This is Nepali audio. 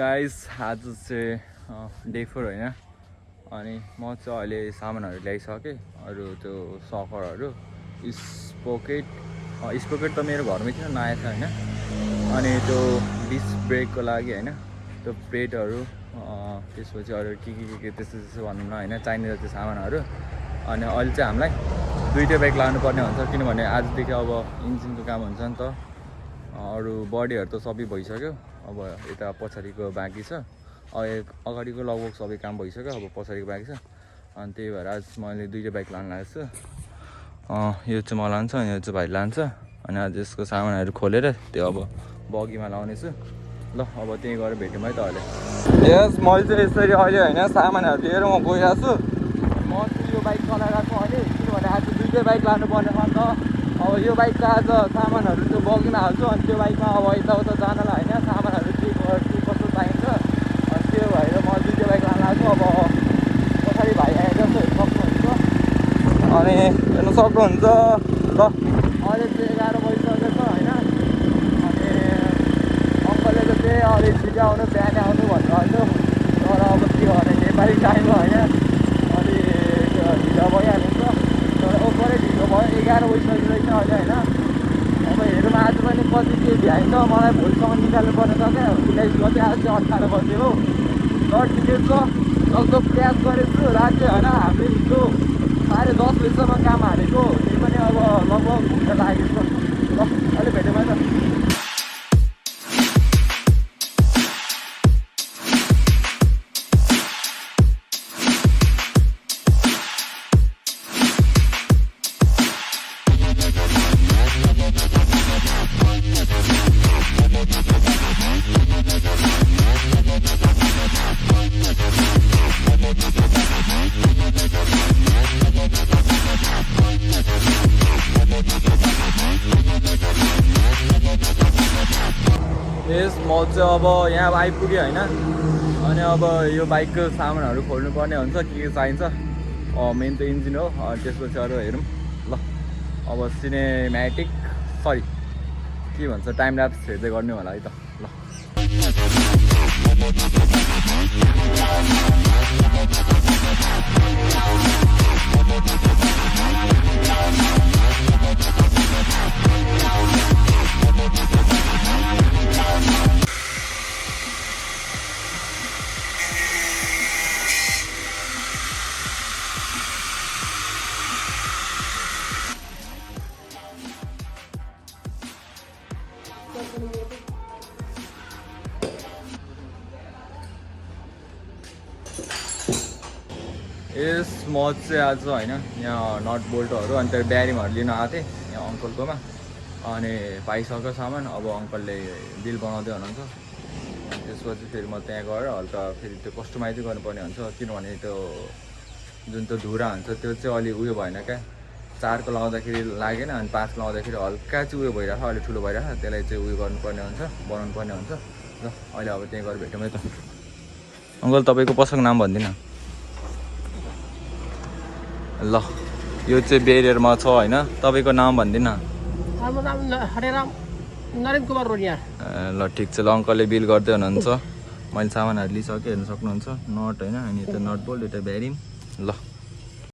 गाइस आज चाहिँ डे 4 होइन अनि म चाहिँ अहिले सामानहरू ल्याइसकेँ अरू त्यो सकरहरू स्पोकेट त मेरो घरमै थियो नयाँ छ होइन अनि त्यो डिस्क ब्रेकको लागि होइन त्यो प्लेटहरू त्यसपछि अरू के त्यस्तो भनौँ न होइन चाहिने त्यो सामानहरू अनि अहिले चाहिँ हामीलाई दुईटै बाइक लानुपर्ने हुन्छ किनभने आजदेखि अब इन्जिनको काम हुन्छ नि त अरू बडीहरू त सबै भइसक्यो अब यता पछाडिको बाँकी छ अगाडिको लगभग सबै काम भइसक्यो अब पछाडिको बाँकी छ अनि त्यही भएर आज मैले दुईटै बाइक लानु लागेको छु यो चाहिँ म लान्छ अनि यो चाहिँ भाइ लान्छ अनि आज यसको सामानहरू खोलेर त्यो अब बगीमा लाउनेछु ल अब त्यहीँ गएर भेट्यौँ है त अहिले यस मैले चाहिँ यसरी अहिले होइन सामानहरू लिएर म गइरहेको छु म चाहिँ यो बाइक चलाइरहेको छु अहिले किनभने आज दुईटै बाइक लानुपर्ने छ नि त अब यो बाइकको आज सामानहरू त्यो बगीमा हाल्छु अनि त्यो बाइकमा अब यताउता जानलाई होइन सामानहरू के कस्तो चाहिन्छ अनि त्यो भएर म दुईटै बाइक लानु लाग्छु अब पछाडि भाइ आएर जस्तो सक्नुहुन्छ अनि हेर्नु सक्नुहुन्छ ल अहिले चाहिँ 11 बजिसकेको छ होइन अनि अङ्कलले त चाहिँ अलिक छिटो आउनु बिहान आउनु भन्नुभएको थियो तर अब के भने नेपाली टाइम होइन अलि ढिलो भइहाल्छ तर ओभरै ढिलो भयो 11 बजिसकेको रहेछ अहिले होइन अब हेरौँ आज पनि कति के भ्याइन्छ मलाई भोलिसम्म निकाल्नु पर्ने छ क्या 19 गते आज चाहिँ 18 बजे हो ल ठिकै छ लगभग प्रयास गरेको छु राति होइन हामीले हिजो 10:30 बजीसम्म काम हालेको त्यही पनि अब लगभग घुम्न लागेको ल अहिले भेट्यौँ है त यस म चाहिँ अब यहाँ आइपुगेँ होइन अनि अब यो बाइकको सामानहरू खोल्नुपर्ने हुन्छ के चाहिन्छ मेन त इन्जिन हो त्यसपछि अरू हेरौँ ल अब सिनेम्याटिक सरी के भन्छ टाइम ल्याप्स हेर्दै गर्ने होला है त ल यस म चाहिँ आज होइन यहाँ नट बोल्टहरू अनि त्यो ब्यारिङहरू लिन आएको थिएँ यहाँ अङ्कलकोमा अनि पाइसक्यो सामान अब अङ्कलले बिल बनाउँदै हुनुहुन्छ अनि त्यसपछि फेरि म त्यहाँ गएर हल्का फेरि त्यो कस्टमाइजै गर्नुपर्ने हुन्छ किनभने त्यो जुन त्यो धुरा हुन्छ त्यो चाहिँ अलि उयो भएन क्या 4को लाउँदाखेरि लागेन अनि 5 लाउँदाखेरि हल्का चाहिँ उयो भइरहेको अलि ठुलो भइरहेको त्यसलाई चाहिँ उयो गर्नुपर्ने हुन्छ बनाउनु पर्ने हुन्छ ल अहिले अब त्यहाँ गएर भेटौँ है त अङ्कल तपाईँको पसलको नाम भनिदिनु ल यो चाहिँ बेरियरमा छ होइन तपाईँको नाम भनिदिनु हाम्रो नाम हरेराम नरेन कुमार रोनिया ल ठिक छ ल अङ्कलले बिल गर्दै हुनुहुन्छ मैले सामानहरू लिइसकेँ हेर्नु सक्नुहुन्छ नट होइन अनि यता नट बोल्ट यता ब्यारिङ ल